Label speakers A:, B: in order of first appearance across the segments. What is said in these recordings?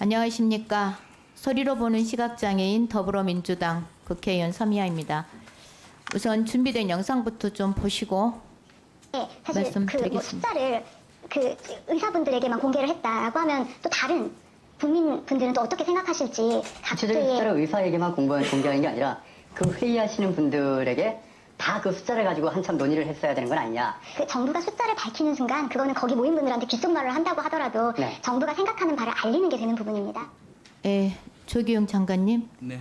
A: 안녕하십니까. 소리로 보는 시각장애인 더불어민주당 국회의원 서미아입니다. 우선 준비된 영상부터 좀 보시고
B: 네, 사실
A: 말씀드리겠습니다.
B: 숫자를 의사분들에게만 공개를 했다고 하면 또 다른 국민분들은 또 어떻게 생각하실지
C: 구체적인 숫자를 의사에게만 공개하는 게 아니라 그 회의하시는 분들에게 다 그 숫자를 가지고 한참 논의를 했어야 되는 건 아니냐.
B: 정부가 숫자를 밝히는 순간 그거는 거기 모인 분들한테 귓속말을 한다고 하더라도
C: 네.
B: 정부가 생각하는 바를 알리는 게 되는 부분입니다.
A: 조기용 장관님.
D: 네.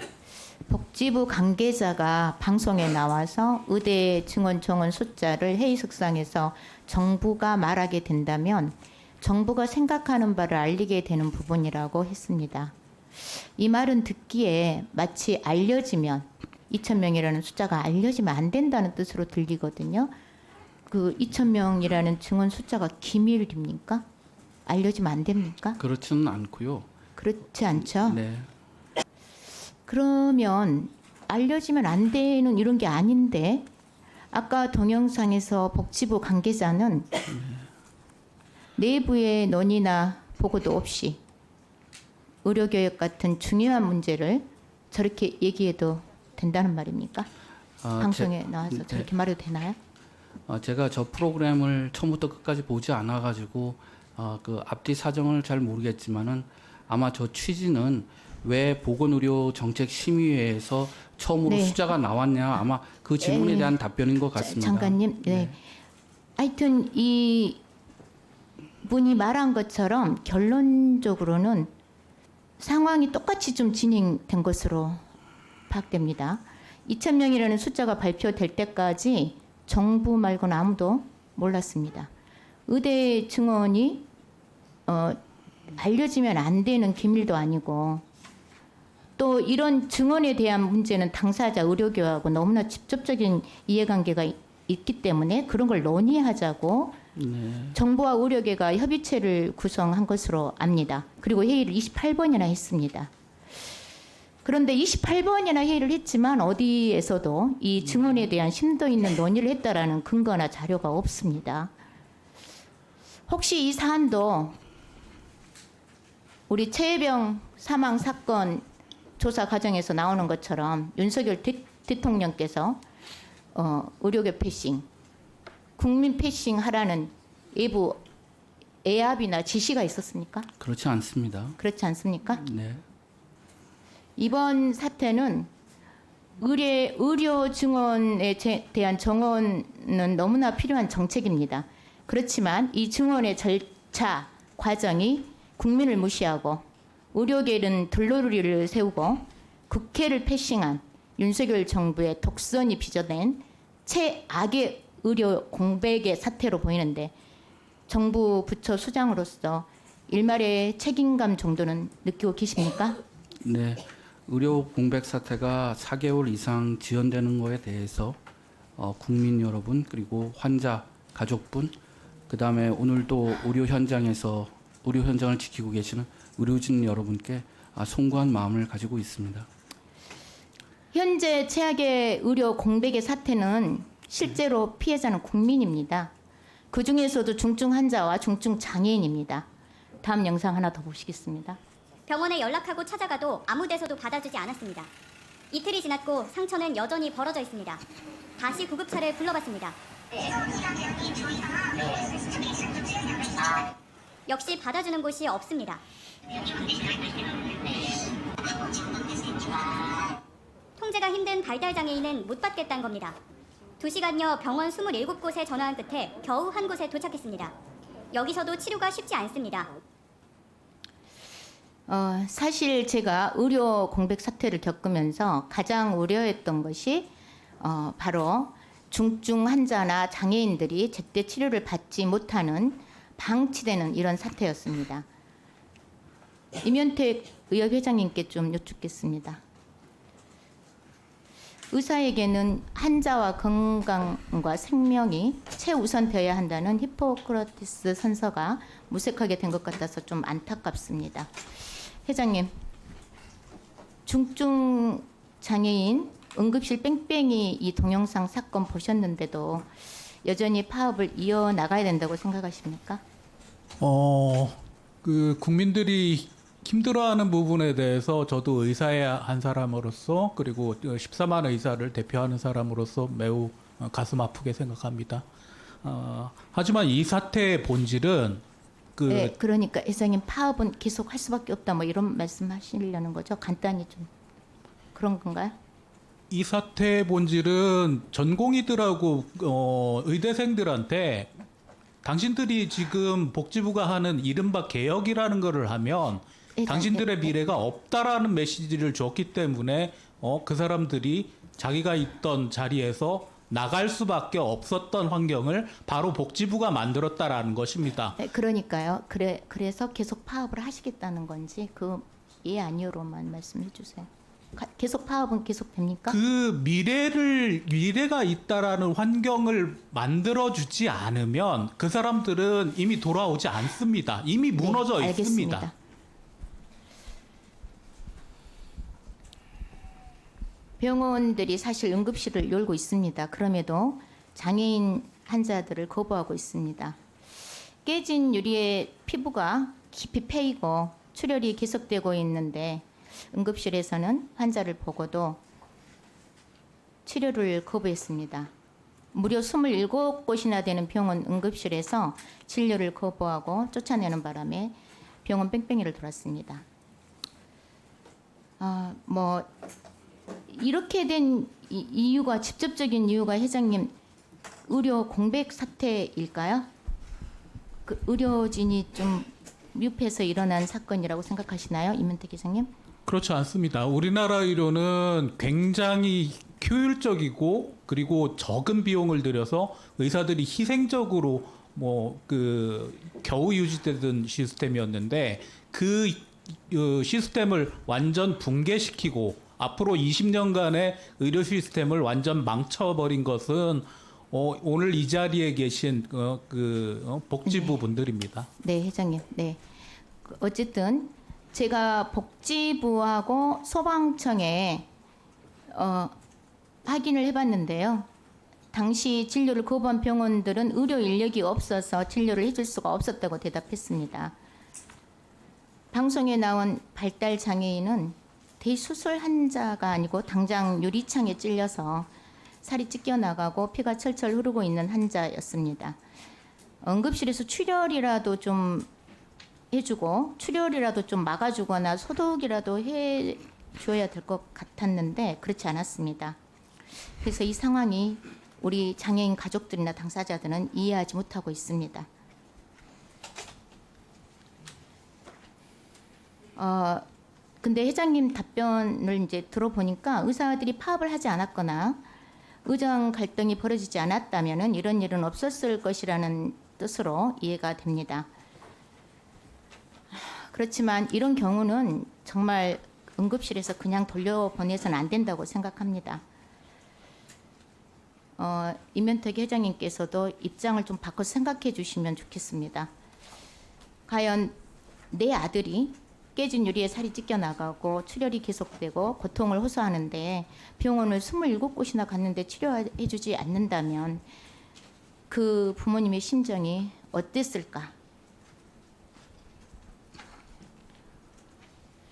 A: 복지부 관계자가 방송에 나와서 의대 증원 정원 숫자를 회의석상에서 정부가 말하게 된다면 정부가 생각하는 바를 알리게 되는 부분이라고 했습니다. 이 말은 듣기에 마치 알려지면 2,000명이라는 숫자가 알려지면 안 된다는 뜻으로 들리거든요. 그 2,000명이라는 증원 숫자가 기밀입니까? 알려지면 안 됩니까?
D: 그렇지는 않고요.
A: 그렇지 않죠?
D: 네.
A: 그러면 알려지면 안 되는 이런 게 아닌데 아까 동영상에서 복지부 관계자는 내부의 논의나 보고도 없이 의료교육 같은 중요한 문제를 저렇게 얘기해도 된다는 말입니까? 방송에 나와서 저렇게 말해도 되나요?
D: 제가 저 프로그램을 처음부터 끝까지 보지 않아가지고 그 앞뒤 사정을 잘 모르겠지만은 아마 저 취지는 왜 보건의료정책심의회에서 처음으로
A: 네.
D: 숫자가 나왔냐 아마 그 질문에 대한 답변인 것 같습니다.
A: 장관님, 네. 하여튼 이 분이 말한 것처럼 결론적으로는 상황이 똑같이 좀 진행된 것으로 파악됩니다. 2,000명이라는 숫자가 발표될 때까지 정부 말고는 아무도 몰랐습니다. 의대 증원이 알려지면 안 되는 기밀도 아니고 또 이런 증언에 대한 문제는 당사자 의료계하고 너무나 직접적인 이해관계가 있기 때문에 그런 걸 논의하자고 정부와 의료계가 협의체를 구성한 것으로 압니다. 그리고 회의를 28번이나 했습니다. 그런데 28번이나 회의를 했지만 어디에서도 이 증언에 대한 심도 있는 논의를 했다라는 근거나 자료가 없습니다. 혹시 이 사안도 우리 최혜병 사망 사건 조사 과정에서 나오는 것처럼 윤석열 대통령께서 의료계 패싱, 국민 패싱 하라는 외부 애압이나 지시가 있었습니까?
D: 그렇지 않습니다.
A: 그렇지 않습니까?
D: 네.
A: 이번 사태는 의료 증언에 대한 정언은 너무나 필요한 정책입니다. 그렇지만 이 증언의 절차 과정이 국민을 무시하고 의료계는 들러리를 세우고 국회를 패싱한 윤석열 정부의 독선이 빚어낸 최악의 의료 공백의 사태로 보이는데 정부 부처 수장으로서 일말의 책임감 정도는 느끼고 계십니까?
D: 네. 의료 공백 사태가 4개월 이상 지연되는 거에 대해서 국민 여러분 그리고 환자 가족분 그다음에 오늘도 의료 현장을 지키고 계시는 의료진 여러분께 송구한 마음을 가지고 있습니다.
A: 현재 최악의 의료 공백의 사태는 실제로 피해자는 국민입니다. 그 중에서도 중증 환자와 중증 장애인입니다. 다음 영상 하나 더 보시겠습니다.
E: 병원에 연락하고 찾아가도 아무 데서도 받아주지 않았습니다. 이틀이 지났고 상처는 여전히 벌어져 있습니다. 다시 구급차를 불러봤습니다. 역시 받아주는 곳이 없습니다. 통제가 힘든 발달장애인은 못 받겠다는 겁니다. 2시간여 병원 27곳에 전화한 끝에 겨우 한 곳에 도착했습니다. 여기서도 치료가 쉽지 않습니다.
A: 사실 제가 의료 공백 사태를 겪으면서 가장 우려했던 것이 바로 중증 환자나 장애인들이 제때 치료를 받지 못하는 방치되는 이런 사태였습니다. 임현택 의협회장님께 좀 여쭙겠습니다. 의사에게는 환자와 건강과 생명이 최우선되어야 한다는 히포크라테스 선서가 무색하게 된 것 같아서 좀 안타깝습니다. 회장님, 중증 장애인 응급실 뺑뺑이 이 동영상 사건 보셨는데도 여전히 파업을 이어나가야 된다고 생각하십니까?
F: 국민들이 힘들어하는 부분에 대해서 저도 의사의 한 사람으로서 그리고 14만 의사를 대표하는 사람으로서 매우 가슴 아프게 생각합니다. 하지만 이 사태의 본질은
A: 네, 그러니까 회장님 파업은 계속 할 수밖에 없다 뭐 이런 말씀하시려는 거죠? 간단히 좀 그런 건가요?
F: 이 사태의 본질은 전공의들하고 의대생들한테 당신들이 지금 복지부가 하는 이른바 개혁이라는 거를 하면
A: 네,
F: 당신들의 미래가 없다라는 메시지를 줬기 때문에 그 사람들이 자기가 있던 자리에서 나갈 수밖에 없었던 환경을 바로 복지부가 만들었다라는 것입니다.
A: 네, 그러니까요. 그래서 계속 파업을 하시겠다는 건지 그 예 아니요로만 말씀해 주세요. 계속 파업은 계속 됩니까?
F: 그 미래가 있다라는 환경을 만들어주지 않으면 그 사람들은 이미 돌아오지 않습니다. 이미 무너져
A: 네,
F: 있습니다.
A: 알겠습니다. 병원들이 사실 응급실을 열고 있습니다. 그럼에도 장애인 환자들을 거부하고 있습니다. 깨진 유리의 피부가 깊이 패이고 출혈이 계속되고 있는데 응급실에서는 환자를 보고도 치료를 거부했습니다. 무려 27곳이나 되는 병원 응급실에서 진료를 거부하고 쫓아내는 바람에 병원 뺑뺑이를 돌았습니다. 뭐 이렇게 된 이유가 직접적인 이유가 회장님 의료 공백 사태일까요? 그 의료진이 좀 미흡해서 일어난 사건이라고 생각하시나요, 이문택 회장님?
F: 그렇지 않습니다. 우리나라 의료는 굉장히 효율적이고 그리고 적은 비용을 들여서 의사들이 희생적으로 겨우 유지되던 시스템이었는데 그 시스템을 완전 붕괴시키고 앞으로 20년간의 의료 시스템을 완전 망쳐버린 것은 오늘 이 자리에 계신 복지부 분들입니다.
A: 네, 회장님. 네. 어쨌든 제가 복지부하고 소방청에 확인을 해봤는데요. 당시 진료를 거부한 병원들은 의료 인력이 없어서 진료를 해줄 수가 없었다고 대답했습니다. 방송에 나온 발달 장애인은 대수술 환자가 아니고 당장 유리창에 찔려서 살이 찢겨나가고 피가 철철 흐르고 있는 환자였습니다. 응급실에서 출혈이라도 좀 해주고 출혈이라도 좀 막아주거나 소독이라도 해줘야 될 것 같았는데 그렇지 않았습니다. 그래서 이 상황이 우리 장애인 가족들이나 당사자들은 이해하지 못하고 있습니다. 근데 회장님 답변을 이제 들어보니까 의사들이 파업을 하지 않았거나 의정 갈등이 벌어지지 않았다면은 이런 일은 없었을 것이라는 뜻으로 이해가 됩니다. 그렇지만 이런 경우는 정말 응급실에서 그냥 돌려보내서는 안 된다고 생각합니다. 임현택 회장님께서도 입장을 좀 바꿔 생각해 주시면 좋겠습니다. 과연 내 아들이 깨진 유리에 살이 찢겨나가고 출혈이 계속되고 고통을 호소하는데 병원을 27곳이나 갔는데 치료해 주지 않는다면 그 부모님의 심정이 어땠을까?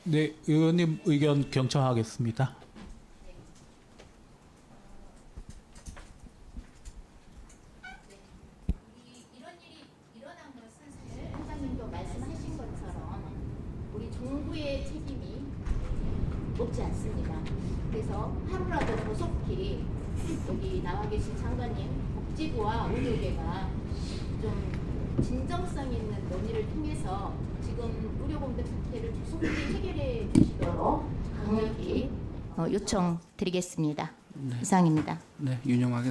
F: 네, 의원님 의견 경청하겠습니다.
A: 이런 일이 일어난 것은 사실 회장님도 말씀하신 것처럼 우리 정부의 책임이 높지 않습니다. 그래서 하루라도 조속히 여기 나와 계신 장관님, 복지부와 의료계가 좀 진정성 있는 논의를 통해서 지금 의료 공백 사태를 조속히 해결해 주시도록 강력히 요청드리겠습니다.
D: 네.
A: 이상입니다.
D: 네, 윤영하겠습니다.